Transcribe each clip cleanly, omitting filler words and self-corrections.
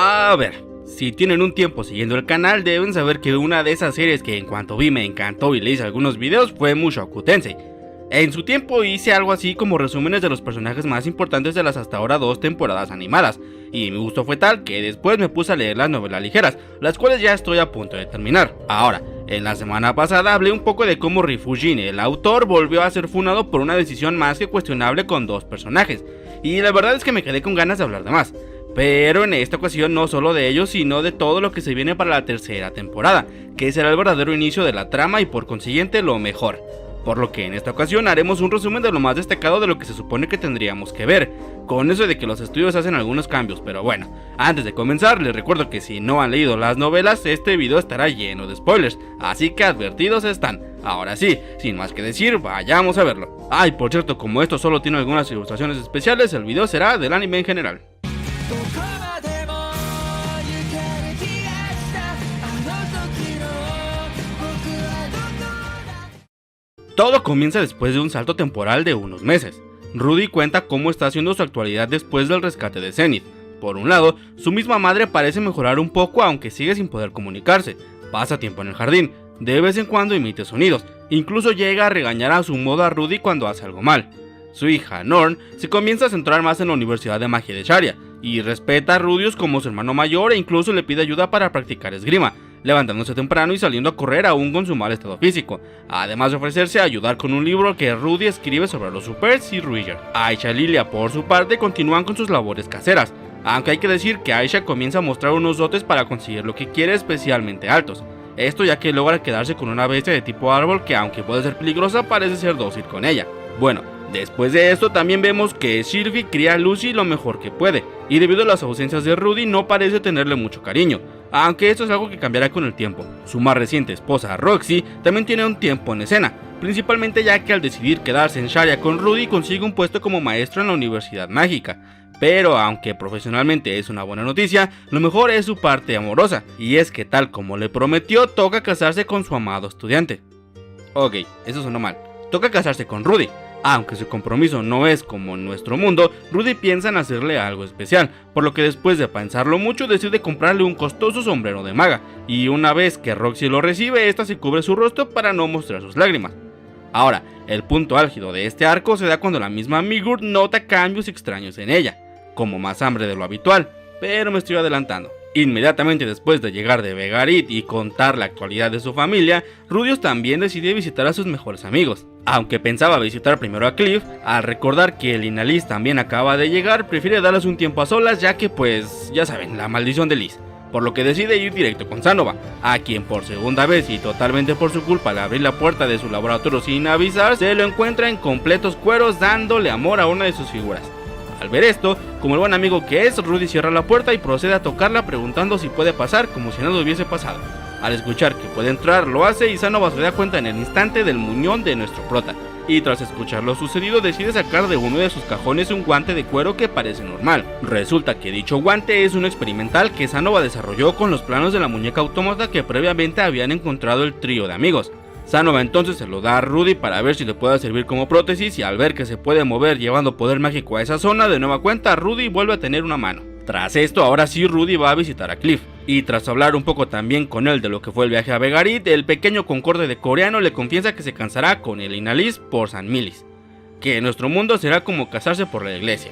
A ver, si tienen un tiempo siguiendo el canal deben saber que una de esas series que en cuanto vi me encantó y le hice algunos videos fue Mushoku Tensei. En su tiempo hice algo así como resúmenes de los personajes más importantes de las hasta ahora 2 temporadas animadas, y mi gusto fue tal que después me puse a leer las novelas ligeras, las cuales ya estoy a punto de terminar. Ahora, en la semana pasada hablé un poco de cómo Rifujin, el autor, volvió a ser funado por una decisión más que cuestionable con 2 personajes, y la verdad es que me quedé con ganas de hablar de más. Pero en esta ocasión no solo de ellos, sino de todo lo que se viene para la tercera temporada, que será el verdadero inicio de la trama y por consiguiente lo mejor. Por lo que en esta ocasión haremos un resumen de lo más destacado de lo que se supone que tendríamos que ver, con eso de que los estudios hacen algunos cambios, pero bueno, antes de comenzar les recuerdo que si no han leído las novelas, este video estará lleno de spoilers, así que advertidos están. Ahora sí, sin más que decir, vayamos a verlo. Y por cierto, como esto solo tiene algunas ilustraciones especiales, el video será del anime en general. Todo comienza después de un salto temporal de unos meses. Rudy cuenta cómo está haciendo su actualidad después del rescate de Zenith. Por un lado, su misma madre parece mejorar un poco aunque sigue sin poder comunicarse. Pasa tiempo en el jardín, de vez en cuando emite sonidos, incluso llega a regañar a su modo a Rudy cuando hace algo mal. Su hija, Norn, se comienza a centrar más en la Universidad de Magia de Sharia, y respeta a Rudius como su hermano mayor e incluso le pide ayuda para practicar esgrima, levantándose temprano y saliendo a correr aún con su mal estado físico, además de ofrecerse a ayudar con un libro que Rudy escribe sobre los Supers y Ruijerd. Aisha y Lilia por su parte continúan con sus labores caseras, aunque hay que decir que Aisha comienza a mostrar unos dotes para conseguir lo que quiere, especialmente altos. Esto ya que logra quedarse con una bestia de tipo árbol que, aunque puede ser peligrosa, parece ser dócil con ella. Bueno, después de esto también vemos que Sylvie cría a Lucy lo mejor que puede, y debido a las ausencias de Rudy no parece tenerle mucho cariño, aunque esto es algo que cambiará con el tiempo. Su más reciente esposa, Roxy, también tiene un tiempo en escena, principalmente ya que al decidir quedarse en Sharia con Rudy consigue un puesto como maestro en la Universidad Mágica. Pero aunque profesionalmente es una buena noticia, lo mejor es su parte amorosa, y es que tal como le prometió, toca casarse con su amado estudiante. Ok, eso sonó mal, toca casarse con Rudy. Aunque su compromiso no es como en nuestro mundo, Rudy piensa en hacerle algo especial, por lo que después de pensarlo mucho decide comprarle un costoso sombrero de maga, y una vez que Roxy lo recibe, esta se cubre su rostro para no mostrar sus lágrimas. Ahora, el punto álgido de este arco se da cuando la misma Migur nota cambios extraños en ella, como más hambre de lo habitual, pero me estoy adelantando. Inmediatamente después de llegar de Vegarit y contar la actualidad de su familia, Rudius también decide visitar a sus mejores amigos. Aunque pensaba visitar primero a Cliff, al recordar que el Inalis también acaba de llegar, prefiere darles un tiempo a solas ya que pues, ya saben, la maldición de Liz. Por lo que decide ir directo con Sanova, a quien por segunda vez y totalmente por su culpa al abrir la puerta de su laboratorio sin avisar, se lo encuentra en completos cueros dándole amor a una de sus figuras. Al ver esto, como el buen amigo que es, Rudy cierra la puerta y procede a tocarla preguntando si puede pasar como si nada hubiese pasado. Al escuchar que puede entrar, lo hace y Sanova se da cuenta en el instante del muñón de nuestro prota, y tras escuchar lo sucedido decide sacar de uno de sus cajones un guante de cuero que parece normal. Resulta que dicho guante es un experimental que Sanova desarrolló con los planos de la muñeca autómata que previamente habían encontrado el trío de amigos. Sanova entonces se lo da a Rudy para ver si le puede servir como prótesis, y al ver que se puede mover llevando poder mágico a esa zona, de nueva cuenta Rudy vuelve a tener una mano. Tras esto, ahora sí Rudy va a visitar a Cliff, y tras hablar un poco también con él de lo que fue el viaje a Vegarit, el pequeño concorde de coreano le confiesa que se cansará con el Inalis por San Milis, que en nuestro mundo será como casarse por la iglesia.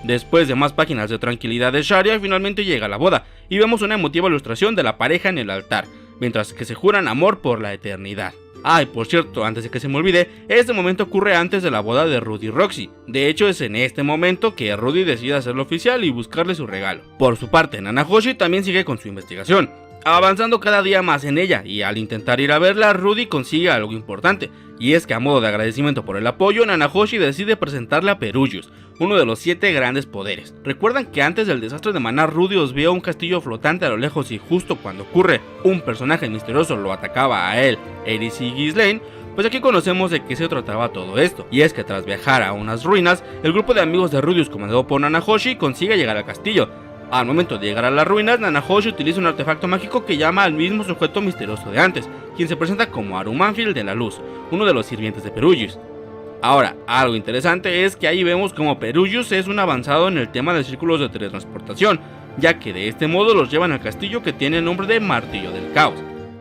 Después de más páginas de tranquilidad de Sharia, finalmente llega la boda, y vemos una emotiva ilustración de la pareja en el altar, mientras que se juran amor por la eternidad. Y por cierto, antes de que se me olvide, este momento ocurre antes de la boda de Rudy y Roxy. De hecho, es en este momento que Rudy decide hacerlo oficial y buscarle su regalo. Por su parte, Nanahoshi también sigue con su investigación, avanzando cada día más en ella, y al intentar ir a verla, Rudy consigue algo importante, y es que a modo de agradecimiento por el apoyo, Nanahoshi decide presentarle a Perugius, uno de los 7 grandes poderes. ¿Recuerdan que antes del desastre de Maná, Rudius vio un castillo flotante a lo lejos y justo cuando ocurre, un personaje misterioso lo atacaba a él, Eris y Ghislaine? Pues aquí conocemos de qué se trataba todo esto, y es que tras viajar a unas ruinas, el grupo de amigos de Rudius comandado por Nanahoshi consigue llegar al castillo. Al momento de llegar a las ruinas, Nanahoshi utiliza un artefacto mágico que llama al mismo sujeto misterioso de antes, quien se presenta como Arumanfield de la Luz, uno de los sirvientes de Perugius. Ahora, algo interesante es que ahí vemos como Perugius es un avanzado en el tema de círculos de teletransportación, ya que de este modo los llevan al castillo que tiene el nombre de Martillo del Caos.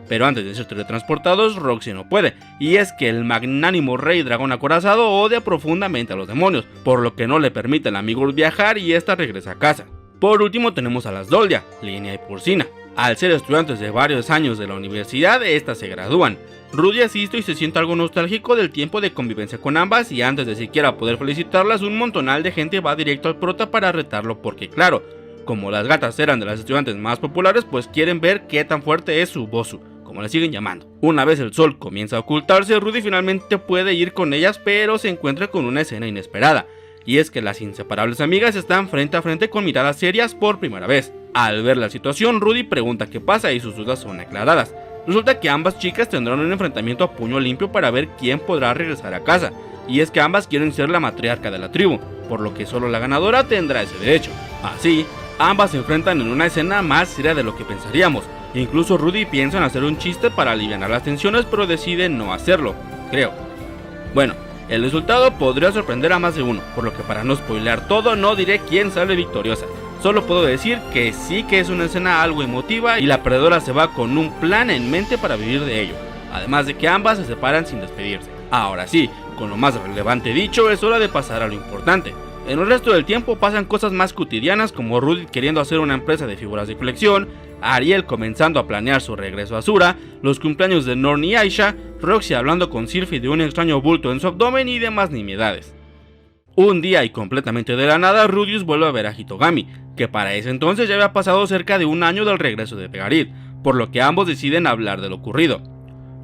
Pero antes de ser teletransportados, Roxy no puede, y es que el magnánimo rey dragón acorazado odia profundamente a los demonios, por lo que no le permite al amigo viajar y esta regresa a casa. Por último tenemos a las Doldia, Linia y Porcina. Al ser estudiantes de varios años de la universidad, estas se gradúan. Rudy asiste y se siente algo nostálgico del tiempo de convivencia con ambas, y antes de siquiera poder felicitarlas, un montonal de gente va directo al prota para retarlo porque claro, como las gatas eran de las estudiantes más populares, pues quieren ver qué tan fuerte es su Bosu, como le siguen llamando. Una vez el sol comienza a ocultarse, Rudy finalmente puede ir con ellas, pero se encuentra con una escena inesperada, y es que las inseparables amigas están frente a frente con miradas serias por primera vez. Al ver la situación, Rudy pregunta qué pasa y sus dudas son aclaradas. Resulta que ambas chicas tendrán un enfrentamiento a puño limpio para ver quién podrá regresar a casa, y es que ambas quieren ser la matriarca de la tribu, por lo que solo la ganadora tendrá ese derecho. Así, ambas se enfrentan en una escena más seria de lo que pensaríamos. Incluso Rudy piensa en hacer un chiste para aliviar las tensiones, pero decide no hacerlo, creo. Bueno, el resultado podría sorprender a más de uno, por lo que para no spoilear todo no diré quién sale victoriosa. Solo puedo decir que sí que es una escena algo emotiva y la perdedora se va con un plan en mente para vivir de ello, además de que ambas se separan sin despedirse. Ahora sí, con lo más relevante dicho, es hora de pasar a lo importante. En el resto del tiempo pasan cosas más cotidianas como Rudy queriendo hacer una empresa de figuras de colección, Ariel comenzando a planear su regreso a Azura, los cumpleaños de Norn y Aisha, Roxy hablando con Sylphie de un extraño bulto en su abdomen y demás nimiedades. Un día y completamente de la nada, Rudius vuelve a ver a Hitogami, que para ese entonces ya había pasado cerca de un año del regreso de Pegarid, por lo que ambos deciden hablar de lo ocurrido.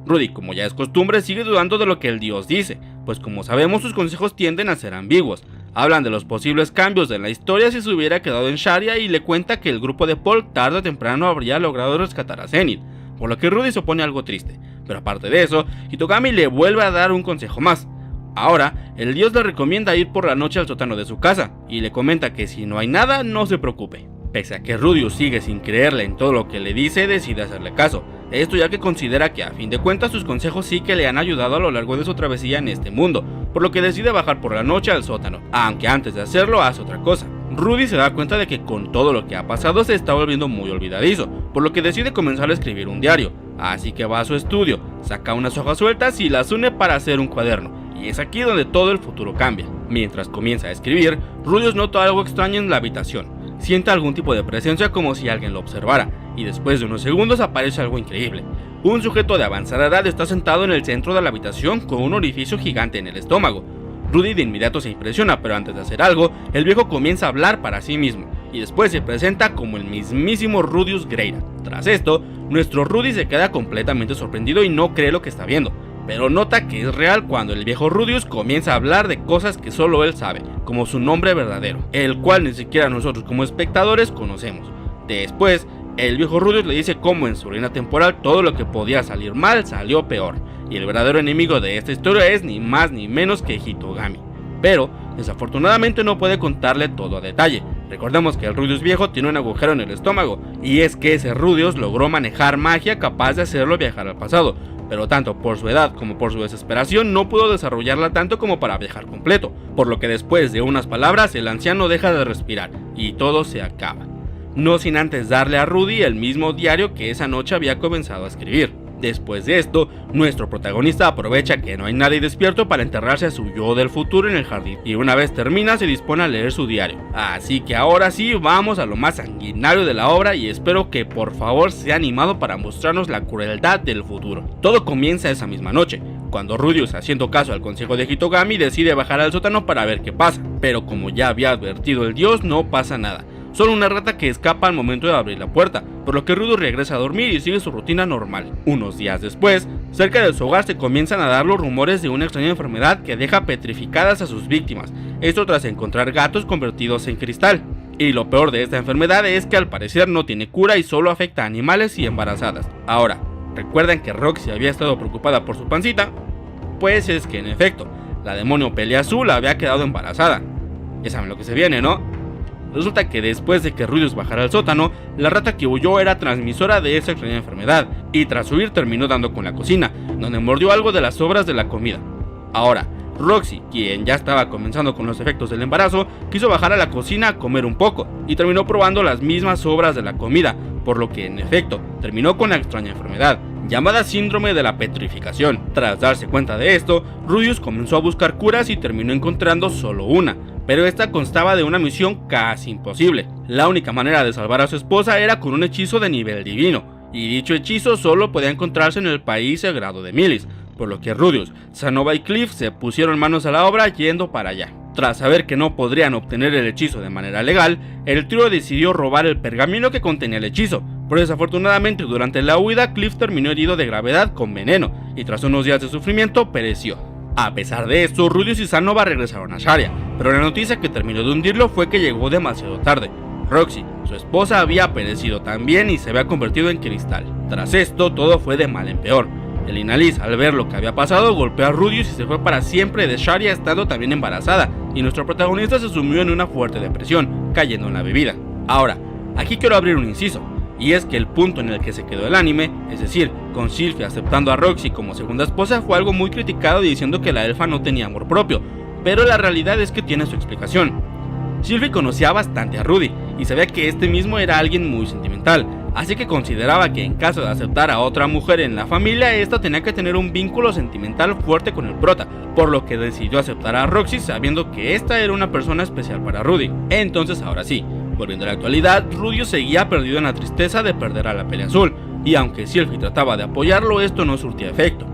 Rudy, como ya es costumbre, sigue dudando de lo que el dios dice, pues como sabemos sus consejos tienden a ser ambiguos. Hablan de los posibles cambios en la historia si se hubiera quedado en Sharia y le cuenta que el grupo de Paul tarde o temprano habría logrado rescatar a Zenith, por lo que Rudy se pone algo triste, pero aparte de eso, Hitogami le vuelve a dar un consejo más. Ahora, el dios le recomienda ir por la noche al sótano de su casa, y le comenta que si no hay nada, no se preocupe. Pese a que Rudius sigue sin creerle en todo lo que le dice, decide hacerle caso. Esto ya que considera que a fin de cuentas sus consejos sí que le han ayudado a lo largo de su travesía en este mundo, por lo que decide bajar por la noche al sótano, aunque antes de hacerlo hace otra cosa. Rudy se da cuenta de que con todo lo que ha pasado se está volviendo muy olvidadizo, por lo que decide comenzar a escribir un diario, así que va a su estudio, saca unas hojas sueltas y las une para hacer un cuaderno. Y es aquí donde todo el futuro cambia. Mientras comienza a escribir, Rudius nota algo extraño en la habitación. Siente algún tipo de presencia como si alguien lo observara, y después de unos segundos aparece algo increíble. Un sujeto de avanzada edad está sentado en el centro de la habitación con un orificio gigante en el estómago. Rudy de inmediato se impresiona, pero antes de hacer algo, el viejo comienza a hablar para sí mismo, y después se presenta como el mismísimo Rudius Greira. Tras esto, nuestro Rudy se queda completamente sorprendido y no cree lo que está viendo, pero nota que es real cuando el viejo Rudius comienza a hablar de cosas que solo él sabe, como su nombre verdadero, el cual ni siquiera nosotros como espectadores conocemos. Después, el viejo Rudius le dice cómo en su línea temporal todo lo que podía salir mal salió peor, y el verdadero enemigo de esta historia es ni más ni menos que Hitogami. Pero, desafortunadamente no puede contarle todo a detalle. Recordemos que el Rudius viejo tiene un agujero en el estómago, y es que ese Rudius logró manejar magia capaz de hacerlo viajar al pasado, pero tanto por su edad como por su desesperación no pudo desarrollarla tanto como para viajar completo, por lo que después de unas palabras el anciano deja de respirar, y todo se acaba. No sin antes darle a Rudy el mismo diario que esa noche había comenzado a escribir. Después de esto, nuestro protagonista aprovecha que no hay nadie despierto para enterrarse a su yo del futuro en el jardín, y una vez termina se dispone a leer su diario. Así que ahora sí, vamos a lo más sanguinario de la obra y espero que por favor sea animado para mostrarnos la crueldad del futuro. Todo comienza esa misma noche, cuando Rudius, haciendo caso al consejo de Hitogami, decide bajar al sótano para ver qué pasa, pero como ya había advertido el dios, no pasa nada. Solo una rata que escapa al momento de abrir la puerta, por lo que Rudius regresa a dormir y sigue su rutina normal. Unos días después, cerca de su hogar se comienzan a dar los rumores de una extraña enfermedad que deja petrificadas a sus víctimas, esto tras encontrar gatos convertidos en cristal. Y lo peor de esta enfermedad es que al parecer no tiene cura y solo afecta a animales y embarazadas. Ahora, ¿recuerdan que Roxy había estado preocupada por su pancita? Pues es que en efecto, la demonio pelea azul había quedado embarazada. Ya saben lo que se viene, ¿no? Resulta que después de que Rudius bajara al sótano, la rata que huyó era transmisora de esa extraña enfermedad, y tras huir terminó dando con la cocina, donde mordió algo de las sobras de la comida. Ahora, Roxy, quien ya estaba comenzando con los efectos del embarazo, quiso bajar a la cocina a comer un poco y terminó probando las mismas sobras de la comida, por lo que en efecto terminó con la extraña enfermedad llamada síndrome de la petrificación. Tras darse cuenta de esto, Rudius comenzó a buscar curas y terminó encontrando solo una, pero esta constaba de una misión casi imposible. La única manera de salvar a su esposa era con un hechizo de nivel divino, y dicho hechizo solo podía encontrarse en el país sagrado de Milis, por lo que Rudius, Sanova y Cliff se pusieron manos a la obra yendo para allá. Tras saber que no podrían obtener el hechizo de manera legal, el trío decidió robar el pergamino que contenía el hechizo, pero desafortunadamente durante la huida Cliff terminó herido de gravedad con veneno, y tras unos días de sufrimiento pereció. A pesar de esto, Rudius y Sanova regresaron a Sharia, pero la noticia que terminó de hundirlo fue que llegó demasiado tarde. Roxy, su esposa, había perecido también y se había convertido en cristal. Tras esto, todo fue de mal en peor. El Inalis, al ver lo que había pasado, golpeó a Rudius y se fue para siempre de Sharia, estando también embarazada, y nuestro protagonista se sumió en una fuerte depresión, cayendo en la bebida. Ahora, aquí quiero abrir un inciso, y es que el punto en el que se quedó el anime, es decir, con Sylvie aceptando a Roxy como segunda esposa, fue algo muy criticado diciendo que la elfa no tenía amor propio, pero la realidad es que tiene su explicación. Sylvie conocía bastante a Rudy y sabía que este mismo era alguien muy sentimental, así que consideraba que en caso de aceptar a otra mujer en la familia, esta tenía que tener un vínculo sentimental fuerte con el prota, por lo que decidió aceptar a Roxy sabiendo que esta era una persona especial para Rudy. Entonces ahora sí, volviendo a la actualidad, Rudius seguía perdido en la tristeza de perder a la Pelea Azul, y aunque Sylvie trataba de apoyarlo, esto no surtía efecto.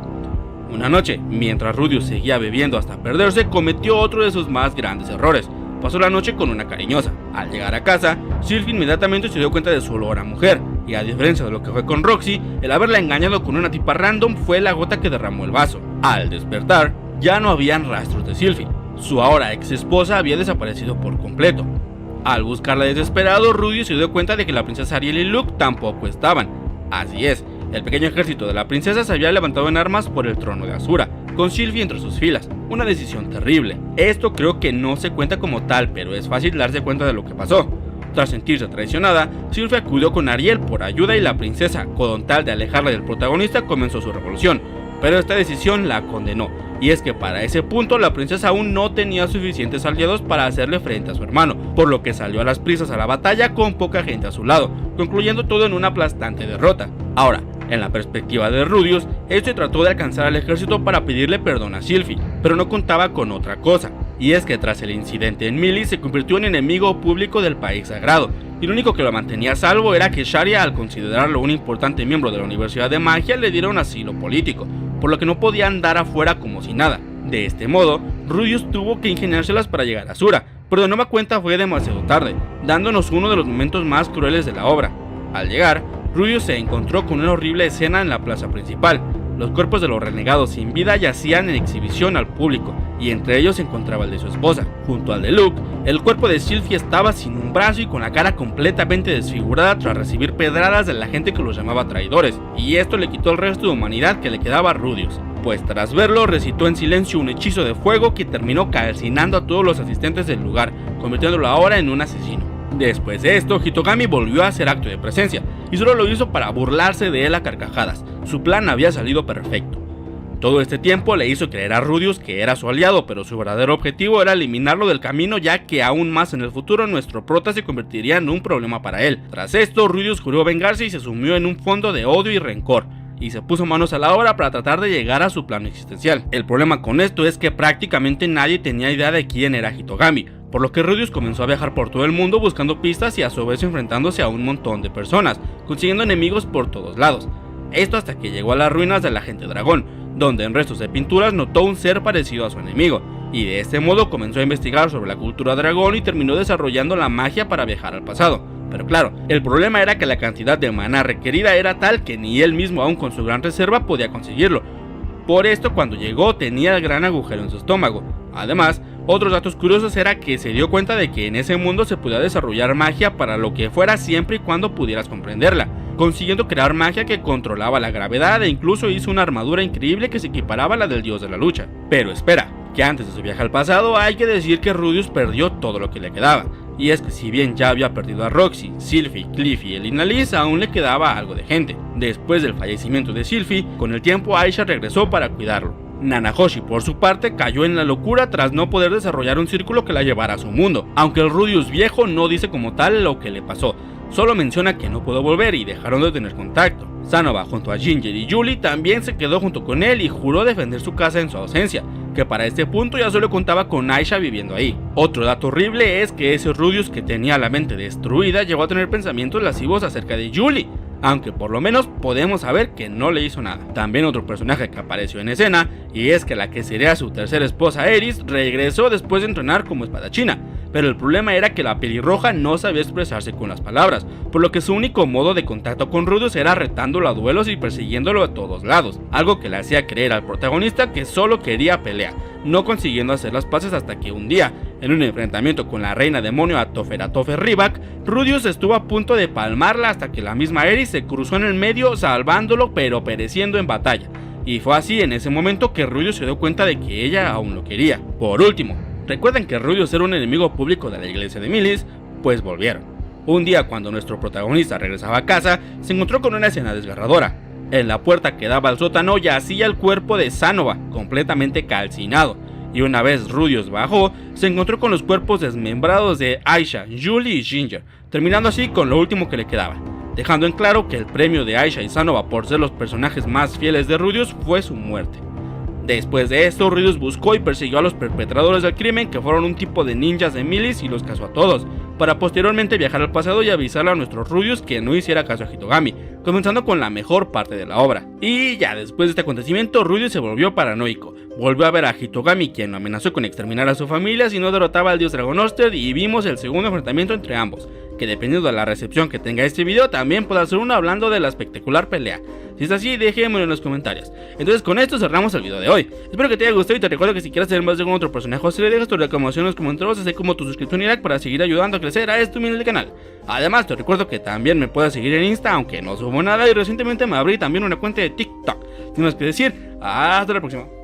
Una noche, mientras Rudius seguía bebiendo hasta perderse, cometió otro de sus más grandes errores. Pasó la noche con una cariñosa. Al llegar a casa, Sylvie inmediatamente se dio cuenta de su olor a mujer, y a diferencia de lo que fue con Roxy, el haberla engañado con una tipa random fue la gota que derramó el vaso. Al despertar, ya no habían rastros de Sylvie. Su ahora ex esposa había desaparecido por completo. Al buscarla desesperado, Rudius se dio cuenta de que la princesa Ariel y Luke tampoco estaban. Así es, el pequeño ejército de la princesa se había levantado en armas por el trono de Azura, con Sylvie entre sus filas. Una decisión terrible. Esto creo que no se cuenta como tal, pero es fácil darse cuenta de lo que pasó. Tras sentirse traicionada, Sylvie acudió con Ariel por ayuda y la princesa, con tal de alejarla del protagonista, comenzó su revolución. Pero esta decisión la condenó, y es que para ese punto la princesa aún no tenía suficientes aliados para hacerle frente a su hermano, por lo que salió a las prisas a la batalla con poca gente a su lado, concluyendo todo en una aplastante derrota. Ahora, en la perspectiva de Rudius, este trató de alcanzar al ejército para pedirle perdón a Sylvie, pero no contaba con otra cosa, y es que tras el incidente en Milis se convirtió en enemigo público del país sagrado, y lo único que lo mantenía a salvo era que Sharia, al considerarlo un importante miembro de la Universidad de Magia, le diera un asilo político, por lo que no podía andar afuera como si nada. De este modo, Rudius tuvo que ingeniárselas para llegar a Azura, pero de nueva cuenta fue demasiado tarde, dándonos uno de los momentos más crueles de la obra. Al llegar, Rudius se encontró con una horrible escena en la plaza principal. Los cuerpos de los renegados sin vida yacían en exhibición al público, y entre ellos se encontraba el de su esposa. Junto al de Luke, el cuerpo de Sylvie estaba sin un brazo y con la cara completamente desfigurada tras recibir pedradas de la gente que los llamaba traidores, y esto le quitó el resto de humanidad que le quedaba a Rudius, pues tras verlo recitó en silencio un hechizo de fuego que terminó calcinando a todos los asistentes del lugar, convirtiéndolo ahora en un asesino. Después de esto, Hitogami volvió a hacer acto de presencia, y solo lo hizo para burlarse de él a carcajadas. Su plan había salido perfecto. Todo este tiempo le hizo creer a Rudius que era su aliado, pero su verdadero objetivo era eliminarlo del camino, ya que aún más en el futuro nuestro prota se convertiría en un problema para él. Tras esto, Rudius juró vengarse y se sumió en un fondo de odio y rencor, y se puso manos a la obra para tratar de llegar a su plano existencial. El problema con esto es que prácticamente nadie tenía idea de quién era Hitogami, por lo que Rudius comenzó a viajar por todo el mundo buscando pistas y a su vez enfrentándose a un montón de personas, consiguiendo enemigos por todos lados. Esto hasta que llegó a las ruinas del agente dragón, donde en restos de pinturas notó un ser parecido a su enemigo, y de este modo comenzó a investigar sobre la cultura dragón y terminó desarrollando la magia para viajar al pasado. Pero claro, el problema era que la cantidad de maná requerida era tal que ni él mismo, aún con su gran reserva, podía conseguirlo. Por esto, cuando llegó tenía el gran agujero en su estómago. Además, otros datos curiosos era que se dio cuenta de que en ese mundo se podía desarrollar magia para lo que fuera siempre y cuando pudieras comprenderla, consiguiendo crear magia que controlaba la gravedad e incluso hizo una armadura increíble que se equiparaba a la del dios de la lucha. Pero espera, que antes de su viaje al pasado hay que decir que Rudius perdió todo lo que le quedaba, y es que si bien ya había perdido a Roxy, Sylvie, Cliff y el Inalis, aún le quedaba algo de gente. Después del fallecimiento de Sylvie, con el tiempo Aisha regresó para cuidarlo, Nanahoshi, por su parte, cayó en la locura tras no poder desarrollar un círculo que la llevara a su mundo, aunque el Rudeus viejo no dice como tal lo que le pasó, solo menciona que no pudo volver y dejaron de tener contacto. Sanova, junto a Ginger y Julie, también se quedó junto con él y juró defender su casa en su ausencia, que para este punto ya solo contaba con Aisha viviendo ahí. Otro dato horrible es que ese Rudeus que tenía la mente destruida llegó a tener pensamientos lascivos acerca de Julie, aunque por lo menos podemos saber que no le hizo nada. También otro personaje que apareció en escena, y es que la que sería su tercera esposa Eris, regresó después de entrenar como espadachina, pero el problema era que la pelirroja no sabía expresarse con las palabras, por lo que su único modo de contacto con Rudeus era retándolo a duelos y persiguiéndolo a todos lados, algo que le hacía creer al protagonista que solo quería pelea, no consiguiendo hacer las paces hasta que un día, en un enfrentamiento con la reina demonio Atoferatofer Rivak, Rudeus estuvo a punto de palmarla hasta que la misma Eris se cruzó en el medio salvándolo pero pereciendo en batalla, y fue así en ese momento que Rudeus se dio cuenta de que ella aún lo quería. Por último, recuerden que Rudeus era un enemigo público de la iglesia de Milis, pues volvieron. Un día cuando nuestro protagonista regresaba a casa, se encontró con una escena desgarradora. En la puerta que daba al sótano yacía el cuerpo de Sanova, completamente calcinado, y una vez Rudeus bajó, se encontró con los cuerpos desmembrados de Aisha, Julie y Ginger, terminando así con lo último que le quedaba, dejando en claro que el premio de Aisha y Sanova por ser los personajes más fieles de Rudeus fue su muerte. Después de esto, Rudeus buscó y persiguió a los perpetradores del crimen, que fueron un tipo de ninjas de Milis, y los cazó a todos, para posteriormente viajar al pasado y avisarle a nuestro Rudeus que no hiciera caso a Hitogami, comenzando con la mejor parte de la obra. Y ya después de este acontecimiento, Rudeus se volvió paranoico, volvió a ver a Hitogami, quien lo amenazó con exterminar a su familia si no derrotaba al dios Dragon Oster, y vimos el segundo enfrentamiento entre ambos, que dependiendo de la recepción que tenga este video, también puede hacer uno hablando de la espectacular pelea. Si es así, déjenmelo en los comentarios. Entonces con esto cerramos el video de hoy. Espero que te haya gustado y te recuerdo que si quieres saber más de algún otro personaje, si le dejas tu recomendación en los comentarios, así como tu suscripción y like para seguir ayudando a crecer a este humilde canal. Además te recuerdo que también me puedes seguir en Insta, aunque no subo nada, y recientemente me abrí también una cuenta de TikTok. Sin más que decir, hasta la próxima.